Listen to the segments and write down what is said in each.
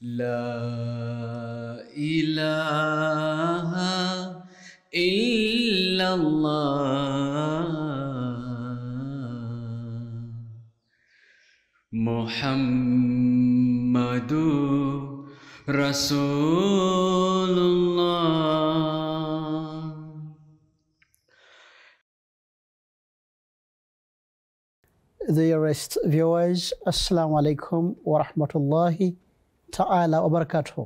لا إله إلا الله محمد رسول الله. Dearest viewers, Assalamu alaikum wa rahmatullahi ta'ala wa barakatuh.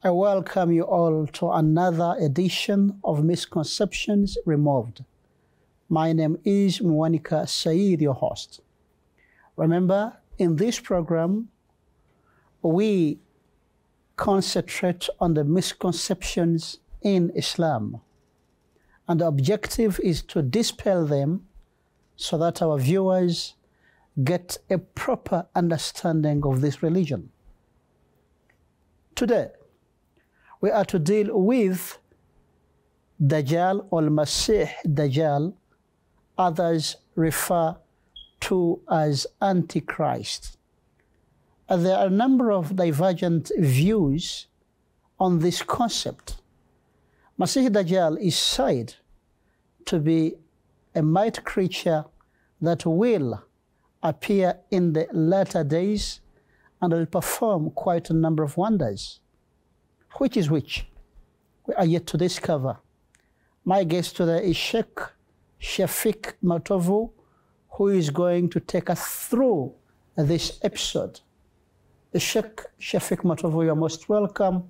I welcome you all to another edition of Misconceptions Removed. My name is Mwanika Saeed, your host. Remember, in this program, we concentrate on the misconceptions in Islam. And the objective is to dispel them so that our viewers get a proper understanding of this religion. Today, we are to deal with Dajjal or Masih Dajjal, others refer to as Antichrist. There are a number of divergent views on this concept. Masih Dajjal is said to be a mighty creature that will appear in the latter days and will perform quite a number of wonders. Which is which? We are yet to discover. My guest today is Sheikh Shafiq Matovu, who is going to take us through this episode. Sheikh Shafiq Matovu, you are most welcome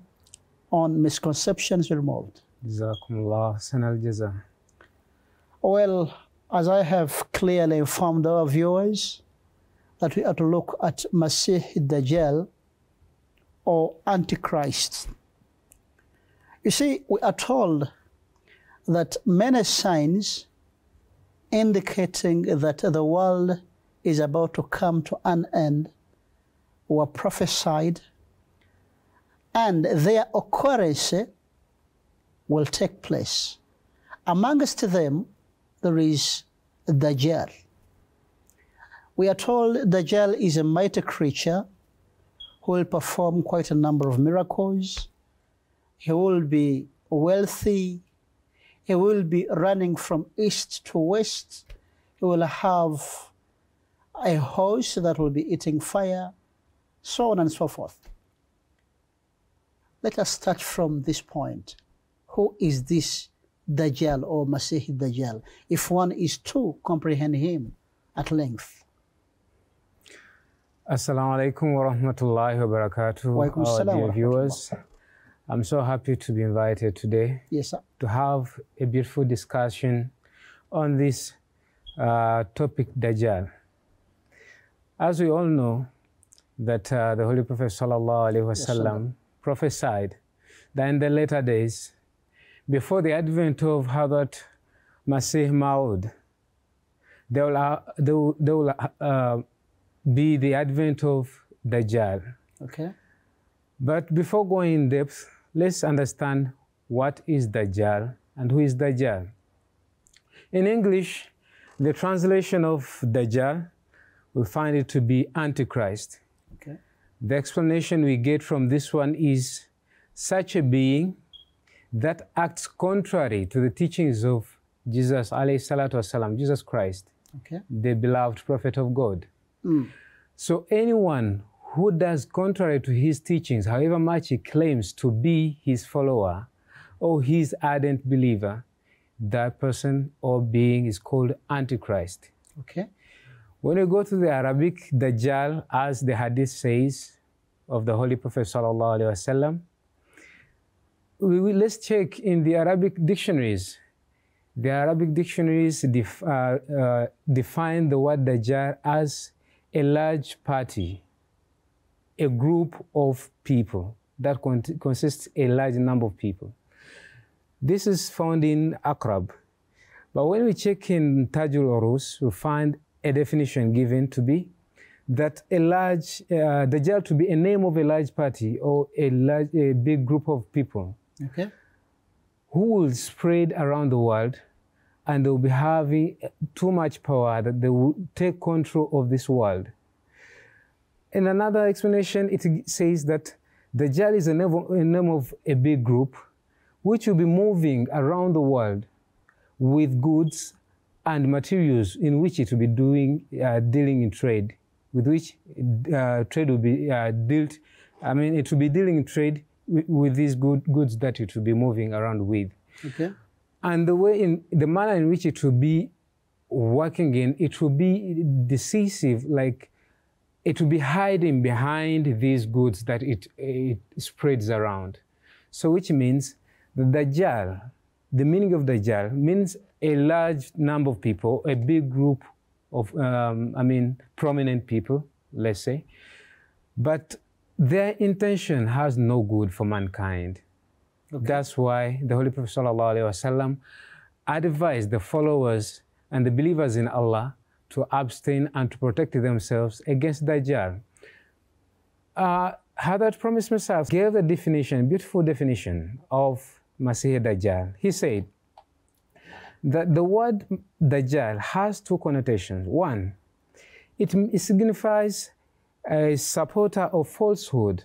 on Misconceptions Removed. Jazakumullah sanal jaza. Well, as I have clearly informed our viewers, that we are to look at Masih Dajjal or Antichrist. You see, we are told that many signs indicating that the world is about to come to an end were prophesied, and their occurrence will take place. Amongst them, there is Dajjal. We are told Dajjal is a mighty creature who will perform quite a number of miracles. He will be wealthy. He will be running from east to west. He will have a horse that will be eating fire, so on and so forth. Let us start from this point. Who is this Dajjal or Masih Dajjal, if one is to comprehend him at length? Assalamu alaikum wa rahmatullahi wa barakatuh. Our dear viewers, I'm so happy to be invited today, yes, sir, to have a beautiful discussion on this topic, Dajjal. As we all know, that the Holy Prophet sallallahu alaihi wasallam prophesied that in the later days, before the advent of Hazrat Masih Maud, there will be the advent of Dajjal. Okay. But before going in depth, let's understand what is Dajjal and who is Dajjal. In English, the translation of Dajjal, we find it to be Antichrist. Okay. The explanation we get from this one is such a being that acts contrary to the teachings of Jesus alayhi salatu wasalam, Jesus Christ, okay, the beloved prophet of God. So anyone who does contrary to his teachings, however much he claims to be his follower or his ardent believer, that person or being is called Antichrist. Okay. When you go to the Arabic, Dajjal, as the hadith says of the Holy Prophet sallallahu alaihi wasallam, let's check in the Arabic dictionaries. The Arabic dictionaries define the word Dajjal as a large party, a group of people that consists a large number of people. This is found in Aqrab. But when we check in Tajul Urus, we find a definition given to be that a large, Dajjal to be a name of a large party or a big group of people, okay, who will spread around the world, and they will be having too much power that they will take control of this world. In another explanation, it says that Dajjal is a name of a big group which will be moving around the world with goods and materials in which it will be dealing in trade, with which trade will be dealt. I mean, it will be dealing in trade with these goods that it will be moving around with. Okay. And the manner in which it will be working in, it will be decisive, like it will be hiding behind these goods that it spreads around. So which means the Dajjal, the meaning of Dajjal means a large number of people, a big group of, prominent people, let's say, but their intention has no good for mankind. Okay. That's why the Holy Prophet ﷺ advised the followers and the believers in Allah to abstain and to protect themselves against Dajjal. Hadrat Promised Messiah gave a definition, beautiful definition of Masih Dajjal. He said that the word Dajjal has two connotations. One, it signifies a supporter of falsehood,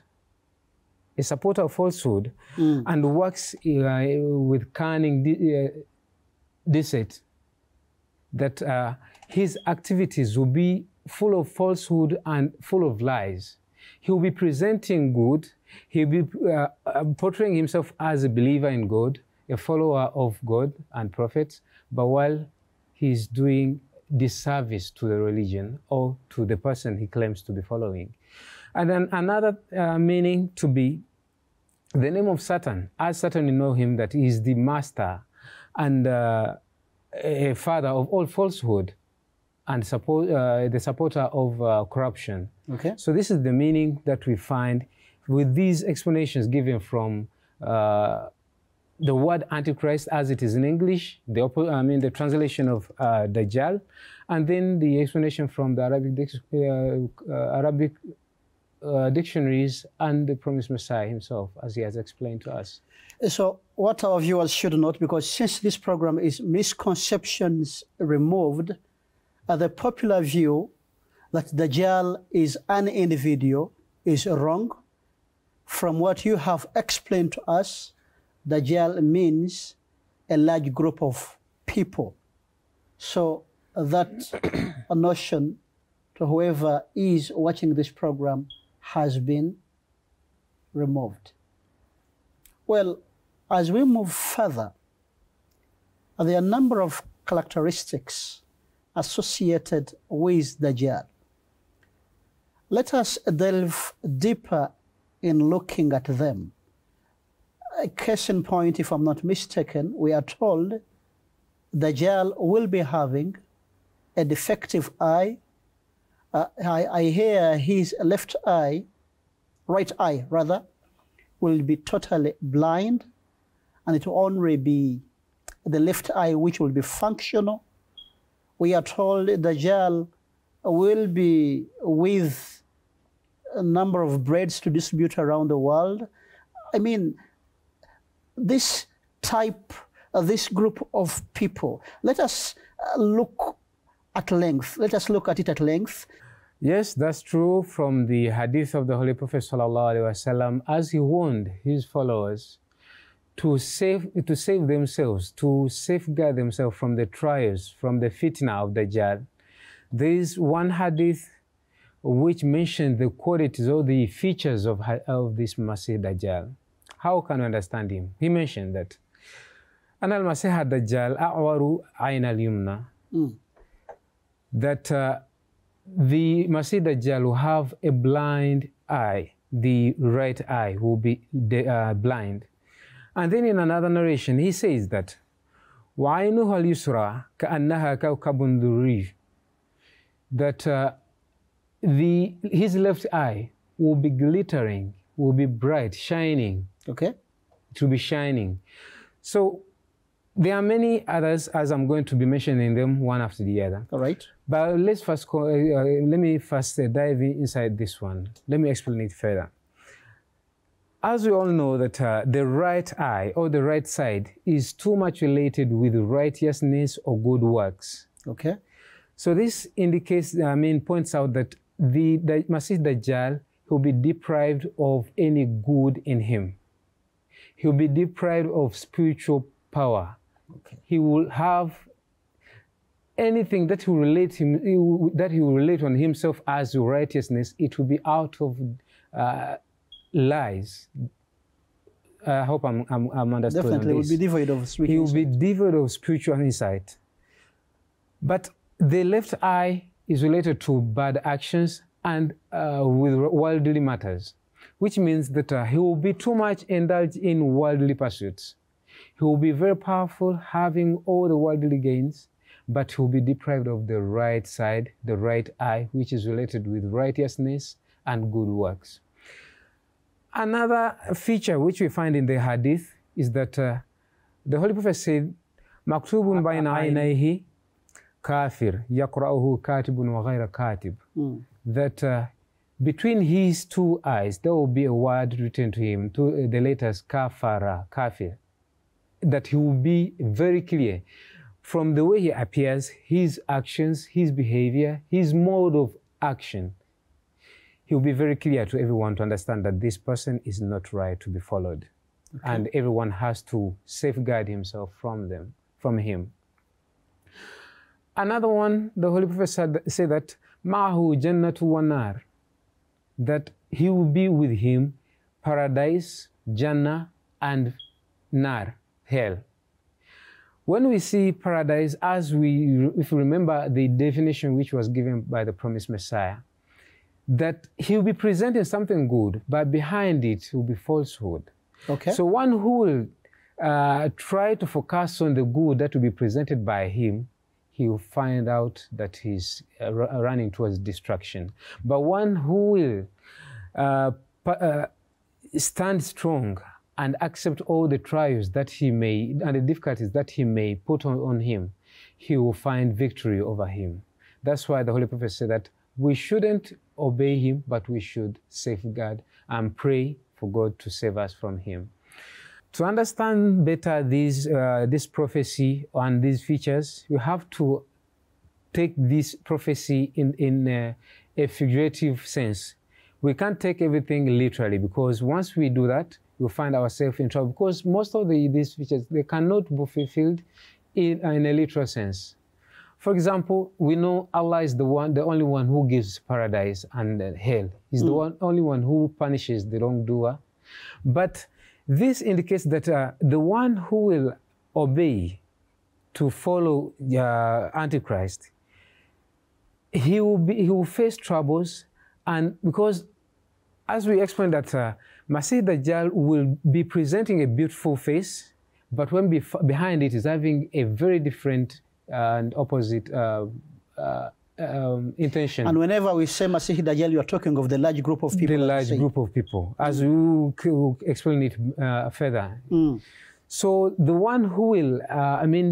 and works with cunning deceit, that his activities will be full of falsehood and full of lies. He will be presenting good. He will be portraying himself as a believer in God, a follower of God and prophets, but while he's doing disservice to the religion or to the person he claims to be following. And then another meaning to be the name of Satan, as Satan, you know him, that he is the master and a father of all falsehood and the supporter of corruption. Okay. So this is the meaning that we find with these explanations given from the word Antichrist as it is in English, the translation of Dajjal, and then the explanation from the Arabic dictionaries and the Promised Messiah himself, as he has explained to us. So what our viewers should note, because since this program is misconceptions removed, the popular view that Dajjal is an individual is wrong. From what you have explained to us, Dajjal means a large group of people. So that notion to whoever is watching this program has been removed. Well, as we move further, there are a number of characteristics associated with Dajjal. Let us delve deeper in looking at them. A case in point, if I'm not mistaken, we are told Dajjal will be having a defective eye. I hear his right eye rather, will be totally blind, and it will only be the left eye which will be functional. We are told Dajjal will be with a number of breads to distribute around the world. I mean, this group of people, let us look at it at length. Yes, that's true from the hadith of the Holy Prophet ﷺ, as he warned his followers to save themselves, to safeguard themselves from the trials, from the fitna of Dajjal. There is one hadith which mentioned the qualities or the features of this Masih Dajjal. How can we understand him? He mentioned that أن المسيح الدجال أعور عين اليمنى, that the Masih Dajjal will have a blind eye, the right eye will be blind. And then in another narration, he says that وعينها اليسرى كأنها كوكب دري, that his left eye will be glittering, will be bright, shining. Okay. It will be shining. So there are many others, as I'm going to be mentioning them one after the other. All right. But let's first let me first dive inside this one. Let me explain it further. As we all know that the right eye or the right side is too much related with righteousness or good works. Okay. So this indicates, points out that the Masih Dajjal, he'll be deprived of any good in him. He'll be deprived of spiritual power. Okay. He will have anything that will relate that he will relate on himself as righteousness. It will be out of lies. I hope I'm understood. Definitely will be devoid of spiritual He will be insight. devoid of spiritual insight. But the left eye is related to bad actions and with worldly matters, which means that he will be too much indulged in worldly pursuits. He will be very powerful, having all the worldly gains, but he will be deprived of the right side, the right eye, which is related with righteousness and good works. Another feature which we find in the hadith is that the Holy Prophet said, "Maktubun bayna aynayhi kafir, yaqra'uhu katibun wa ghayra katib." That between his two eyes, there will be a word written to him, to the letters kafara, kafir, that he will be very clear. From the way he appears, his actions, his behavior, his mode of action, he will be very clear to everyone to understand that this person is not right to be followed. Okay. And everyone has to safeguard himself from him. Another one, the Holy Prophet said that, Ma'ahu jannatu wa nar, that he will be with him paradise, Jannah, and nar, hell. When we see paradise, if you remember the definition which was given by the promised Messiah, that he will be presenting something good, but behind it will be falsehood. Okay. So one who will try to focus on the good that will be presented by him, he will find out that he's running towards destruction. But one who will stand strong and accept all the trials that he may, and the difficulties that he may put on him, he will find victory over him. That's why the Holy Prophet said that we shouldn't obey him, but we should safeguard and pray for God to save us from him. To understand better this prophecy and these features, you have to take this prophecy in a figurative sense. We can't take everything literally, because once we do that, we'll find ourselves in trouble, because most of these features, they cannot be fulfilled in a literal sense. For example, we know Allah is the only one who gives paradise and hell. He's the only one who punishes the wrongdoer. But this indicates that the one who will obey to follow Antichrist, he will face troubles, and because, as we explained, that Masih Dajjal will be presenting a beautiful face, but when behind it is having a very different and opposite intention. And whenever we say Masih Dajjal, you are talking of the large group of people. The large group of people, as we will explain it further. So the one who will,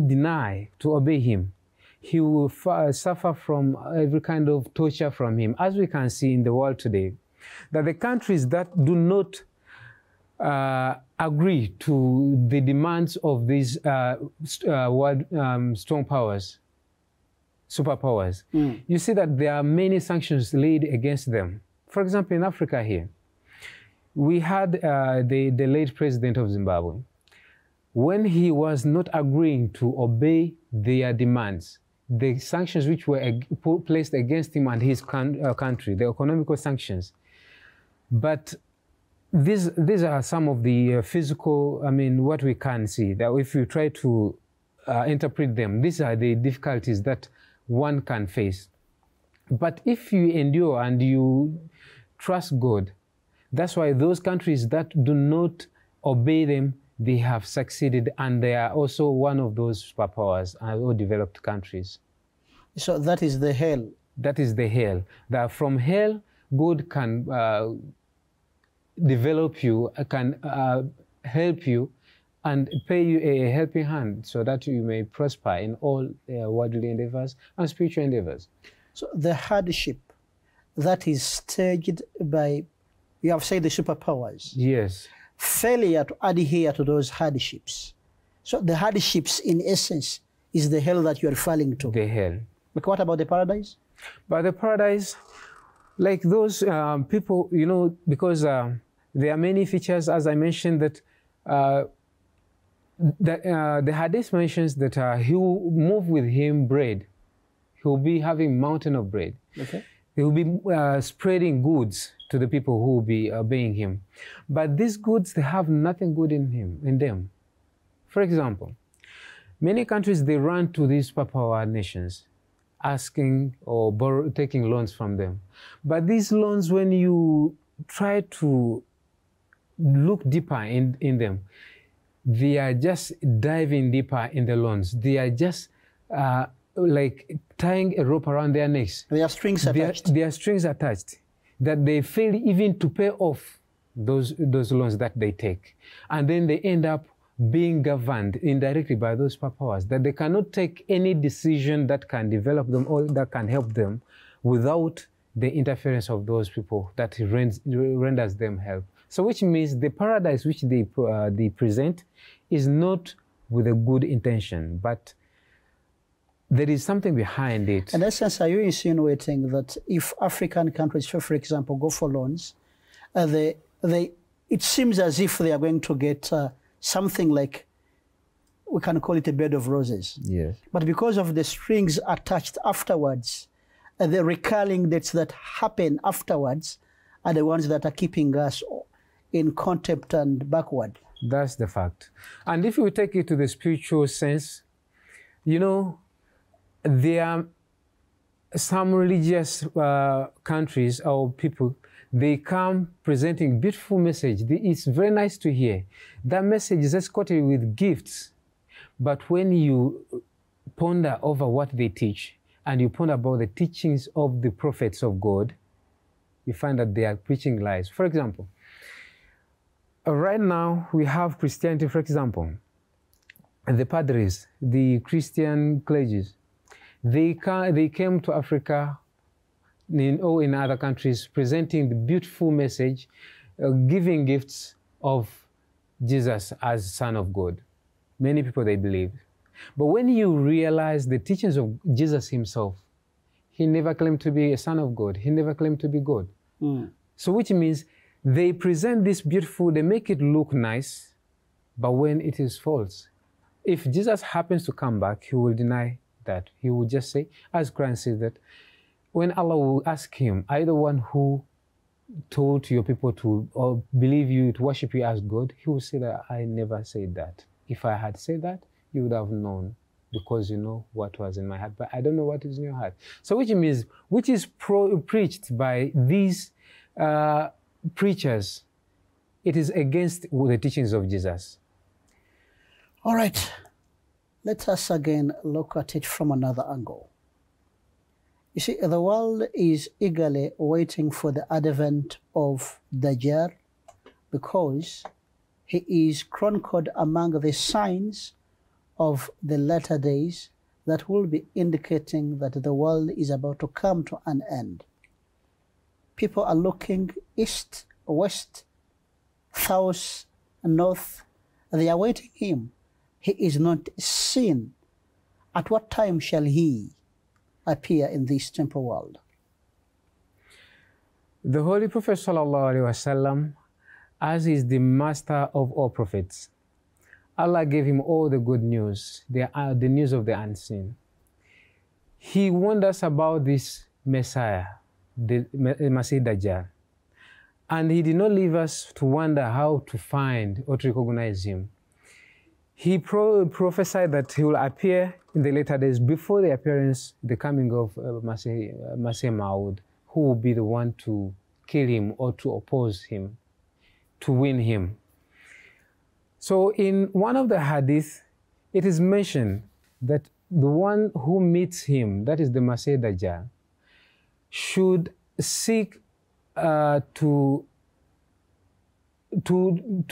deny to obey him, he will suffer from every kind of torture from him, as we can see in the world today. That the countries that do not agree to the demands of these world strong powers, superpowers, you see that there are many sanctions laid against them. For example, in Africa here, we had the late president of Zimbabwe. When he was not agreeing to obey their demands, the sanctions which were placed against him and his country, the economical sanctions. But these are some of the physical, what we can see, that if you try to interpret them, these are the difficulties that one can face. But if you endure and you trust God, that's why those countries that do not obey them, they have succeeded, and they are also one of those superpowers or developed countries. So that is the hell. That is the hell. That from hell, God can develop you, can help you, and pay you a helping hand so that you may prosper in all worldly endeavors and spiritual endeavors. So the hardship that is staged by, you have said, the superpowers. Yes. Failure to adhere to those hardships. So the hardships, in essence, is the hell that you are referring to. The hell. But what about the paradise? But the paradise, Like those people, you know, because there are many features, as I mentioned, that the hadith mentions that he will move with him bread. He will be having mountain of bread. Okay. He will be spreading goods to the people who will be obeying him. But these goods, they have nothing good in them. For example, many countries, they run to these superpower nations, asking or taking loans from them. But these loans, when you try to look deeper in them, they are just diving deeper in the loans. They are just like tying a rope around their necks. There are strings attached. There are strings attached that they fail even to pay off those loans that they take. And then they end up being governed indirectly by those powers, that they cannot take any decision that can develop them or that can help them without the interference of those people that renders them help. So which means the paradise which they present is not with a good intention, but there is something behind it. In essence, are you insinuating that if African countries, for example, go for loans, it seems as if they are going to get something like, we can call it a bed of roses. Yes. But because of the strings attached afterwards, the recurring dates that happen afterwards are the ones that are keeping us in contempt and backward. That's the fact. And if we take it to the spiritual sense, you know, there are some religious countries or people, they come presenting beautiful message. It's very nice to hear. That message is escorted with gifts. But when you ponder over what they teach and you ponder about the teachings of the prophets of God, you find that they are preaching lies. For example, right now we have Christianity, for example. The padres, the Christian clergies, they came to Africa or in other countries presenting the beautiful message, giving gifts of Jesus as Son of God. Many people, they believe. But when you realize the teachings of Jesus himself, he never claimed to be a son of God. He never claimed to be God. Mm. So which means they present this beautiful, they make it look nice, but when it is false, if Jesus happens to come back, he will deny that. He will just say, as Christ says that, when Allah will ask him, are you the one who told your people to or believe you, to worship you as God? He will say that, I never said that. If I had said that, you would have known, because you know what was in my heart, but I don't know what is in your heart. So which means, which is preached by these preachers, it is against the teachings of Jesus. All right, let us again look at it from another angle. You see, the world is eagerly waiting for the advent of Dajjal because he is chronicled among the signs of the latter days that will be indicating that the world is about to come to an end. People are looking east, west, south, north. They are waiting him. He is not seen. At what time shall he appear in this temporal world? The Holy Prophet ﷺ, as is the master of all prophets, Allah gave him all the good news, the news of the unseen. He warned us about this Messiah, the Masih Dajjal. And he did not leave us to wonder how to find or to recognize him. He prophesied that he will appear in the later days before the appearance, the coming of Masih Maud, who will be the one to kill him or to oppose him, to win him. So in one of the hadith, it is mentioned that the one who meets him, that is the Masih Dajjal, should seek to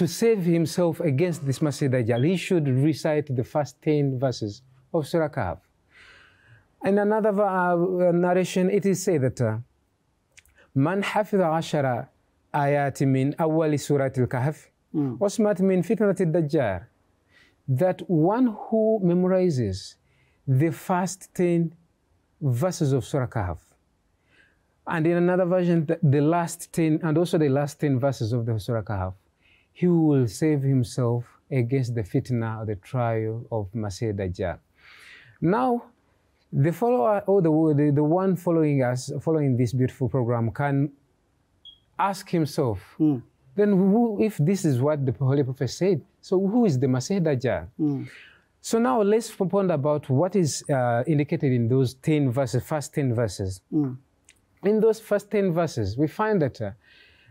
save himself against this Masih Dajjal. He should recite the first 10 verses of Surah Kahf. In another narration, it is said that Man hafidha ashara ayati min awwali suratil kahf wasmat min fitnatil dajjal. That one who memorizes the first 10 verses of Surah Kahf And in another version, the last 10, and also the last 10 verses of the Surah Kahf, he will save himself against the fitna or the trial of Masih Dajjal. Now, the follower or the one following this beautiful program can ask himself, then who, if this is what the Holy Prophet said, so who is the Masih Dajjal? So now let's ponder about what is indicated in those 10 verses, first 10 verses. In those first 10 verses, we find that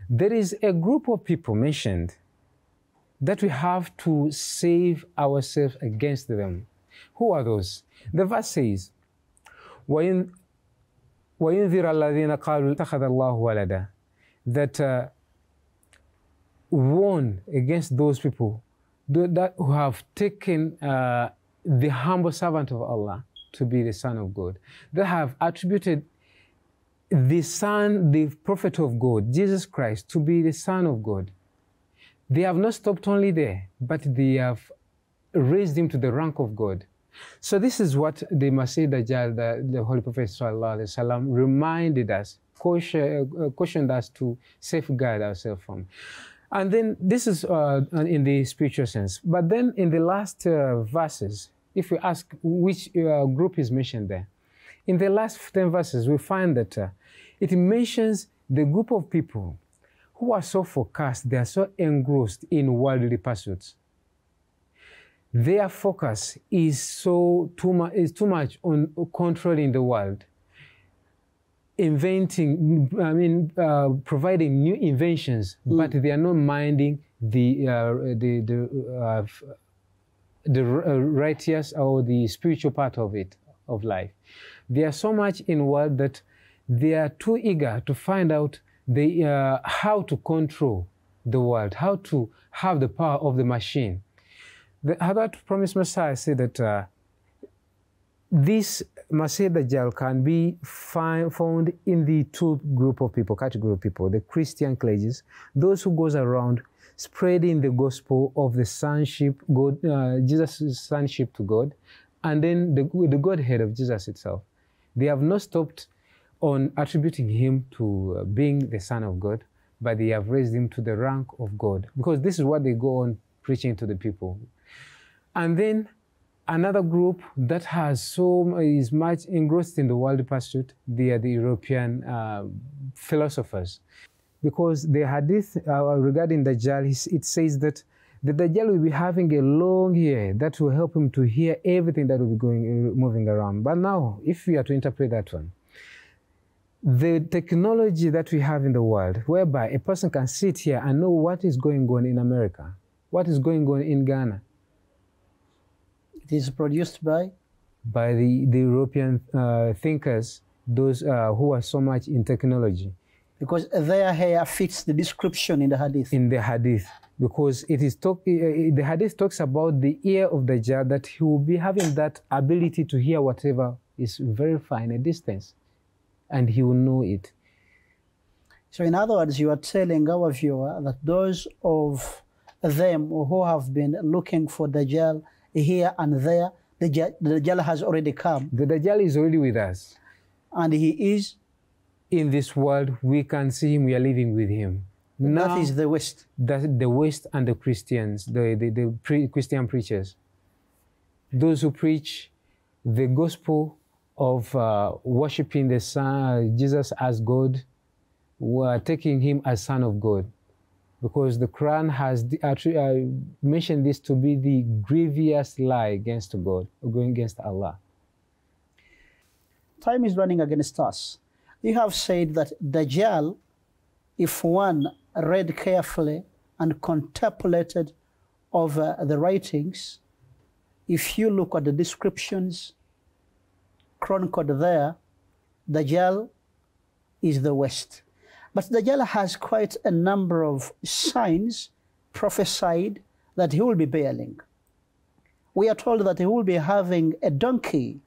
there is a group of people mentioned that we have to save ourselves against them. Who are those? The verse says, وَيُنذِرَ الَّذِينَ قَالُوا اتَّخَذَ اللَّهُ وَلَدًا, that warn against those people that who have taken the humble servant of Allah to be the Son of God. They have attributed the Son, the Prophet of God, Jesus Christ, to be the Son of God. They have not stopped only there, but they have raised him to the rank of God. So this is what the Masih Dajjal, the Holy Prophet ﷺ, reminded us, cautioned us to safeguard ourselves from. And then this is in the spiritual sense. But then in the last verses, if we ask which group is mentioned there, in the last 10 verses, we find that it mentions the group of people who are so focused, they are so engrossed in worldly pursuits. Their focus is too much on controlling the world, inventing, providing new inventions, but they are not minding the righteous or the spiritual part of it, of life. They are so much in world that they are too eager to find out how to control the world, how to have the power of the machine. The Hadrat Promised Messiah said that this Masih Dajjal can be found in the two category of people, the Christian clergies, those who goes around spreading the gospel of the sonship, Jesus' sonship to God, and then the Godhead of Jesus itself. They have not stopped on attributing him to being the Son of God, but they have raised him to the rank of God, because this is what they go on preaching to the people. And then another group that is much engrossed in the worldly pursuit, they are the European philosophers. Because the hadith regarding Dajjal, it says that the Dajjal will be having a long ear that will help him to hear everything that will be moving around. But now, if we are to interpret that one, the technology that we have in the world, whereby a person can sit here and know what is going on in America, what is going on in Ghana. It is produced by the European thinkers, those who are so much in technology. Because their hair fits the description in the hadith. In the hadith. Because the hadith talks about the ear of Dajjal, that he will be having that ability to hear whatever is very far in a distance, and he will know it. So in other words, you are telling our viewer that those of them who have been looking for Dajjal here and there, the Dajjal has already come. The Dajjal is already with us. And he is? In this world, we can see him, we are living with him. Now, that is the West. That's the West and the Christians, the Christian preachers. Those who preach the gospel of worshiping the Son, Jesus as God, were taking him as Son of God. Because the Quran has mentioned this to be the grievous lie against God, or going against Allah. Time is running against us. You have said that Dajjal, if one read carefully and contemplated over the writings, if you look at the descriptions chronicled there, Dajjal is the West. But Dajjal has quite a number of signs prophesied that he will be bearing. We are told that he will be having a donkey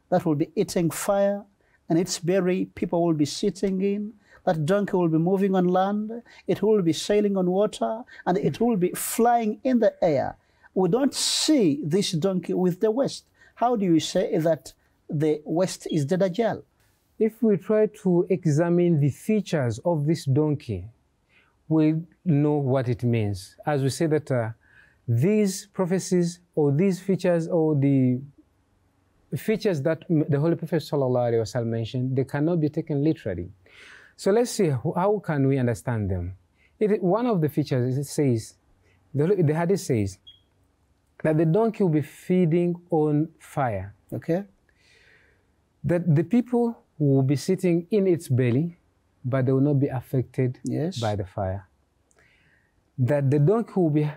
that will be eating fire, and its belly people will be sitting in. That donkey will be moving on land, it will be sailing on water, and it will be flying in the air. We don't see this donkey with the West. How do you say that the West is the Dajjal? If we try to examine the features of this donkey, we know what it means. As we say that these prophecies or these features or the features that the Holy Prophet ﷺ mentioned, they cannot be taken literally. So let's see, how can we understand them? One of the features, it says, the hadith says, that the donkey will be feeding on fire. Okay. That the people will be sitting in its belly, but they will not be affected by the fire. That the donkey will be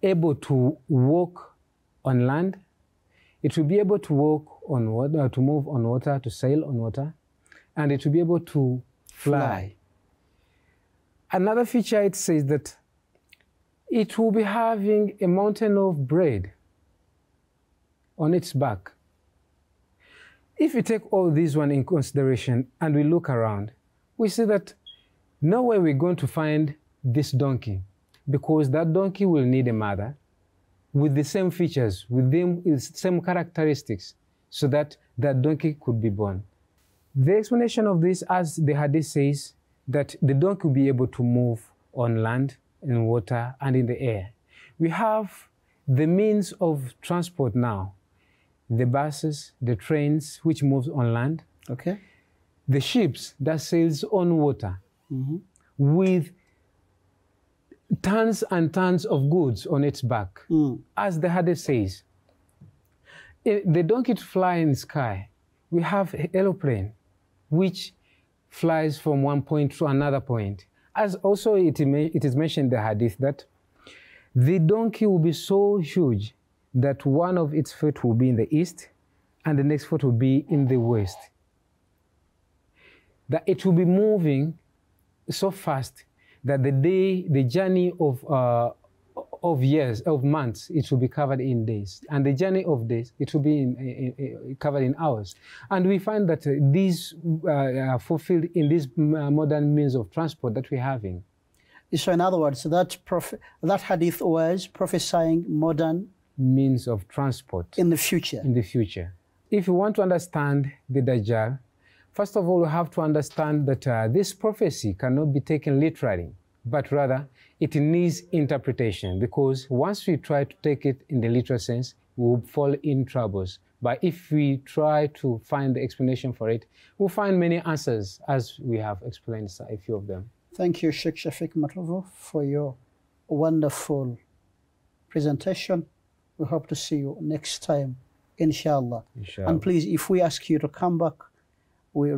able to walk on land. It will be able to walk on water, to move on water, to sail on water, and it will be able to fly. Another feature, it says that it will be having a mountain of bread on its back. If we take all these one in consideration and we look around, we see that nowhere we're going to find this donkey, because that donkey will need a mother with the same features, with the same characteristics, so that that donkey could be born. The explanation of this, as the hadith says, that the donkey will be able to move on land, in water, and in the air. We have the means of transport now, the buses, the trains, which moves on land, okay, the ships that sails on water, with tons and tons of goods on its back. As the hadith says, the donkey to fly in the sky, we have an aeroplane, which flies from one point to another point. As also it is mentioned in the hadith that the donkey will be so huge that one of its feet will be in the east and the next foot will be in the west. That it will be moving so fast that the journey of years, of months, it will be covered in days. And the journey of days, it will be covered in hours. And we find that these are fulfilled in these modern means of transport that we're having. So in other words, that hadith was prophesying modern means of transport. In the future. In the future. If you want to understand the Dajjal, first of all, we have to understand that this prophecy cannot be taken literally, but rather it needs interpretation, because once we try to take it in the literal sense, we will fall in troubles. But if we try to find the explanation for it, we'll find many answers, as we have explained a few of them. Thank you, Sheikh Shafiq Matovo, for your wonderful presentation. We hope to see you next time, inshallah. And please, if we ask you to come back, we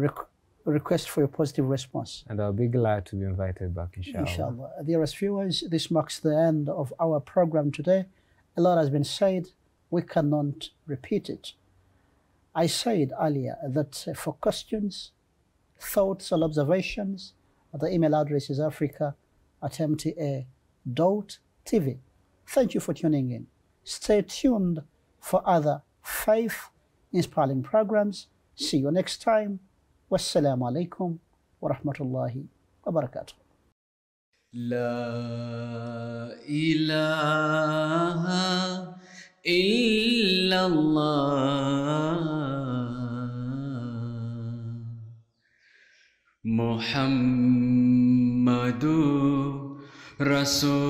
request for your positive response. And I'll be glad to be invited back, inshallah. Inshallah. Dearest viewers, this marks the end of our program today. A lot has been said. We cannot repeat it. I said earlier that for questions, thoughts, or observations, the email address is africa@mta.tv. Thank you for tuning in. Stay tuned for other faith-inspiring programs. See you next time. Wassalamu alaikum wa rahmatullahi wa barakatuh. La ilaha illallah Muhammadur Rasulullah.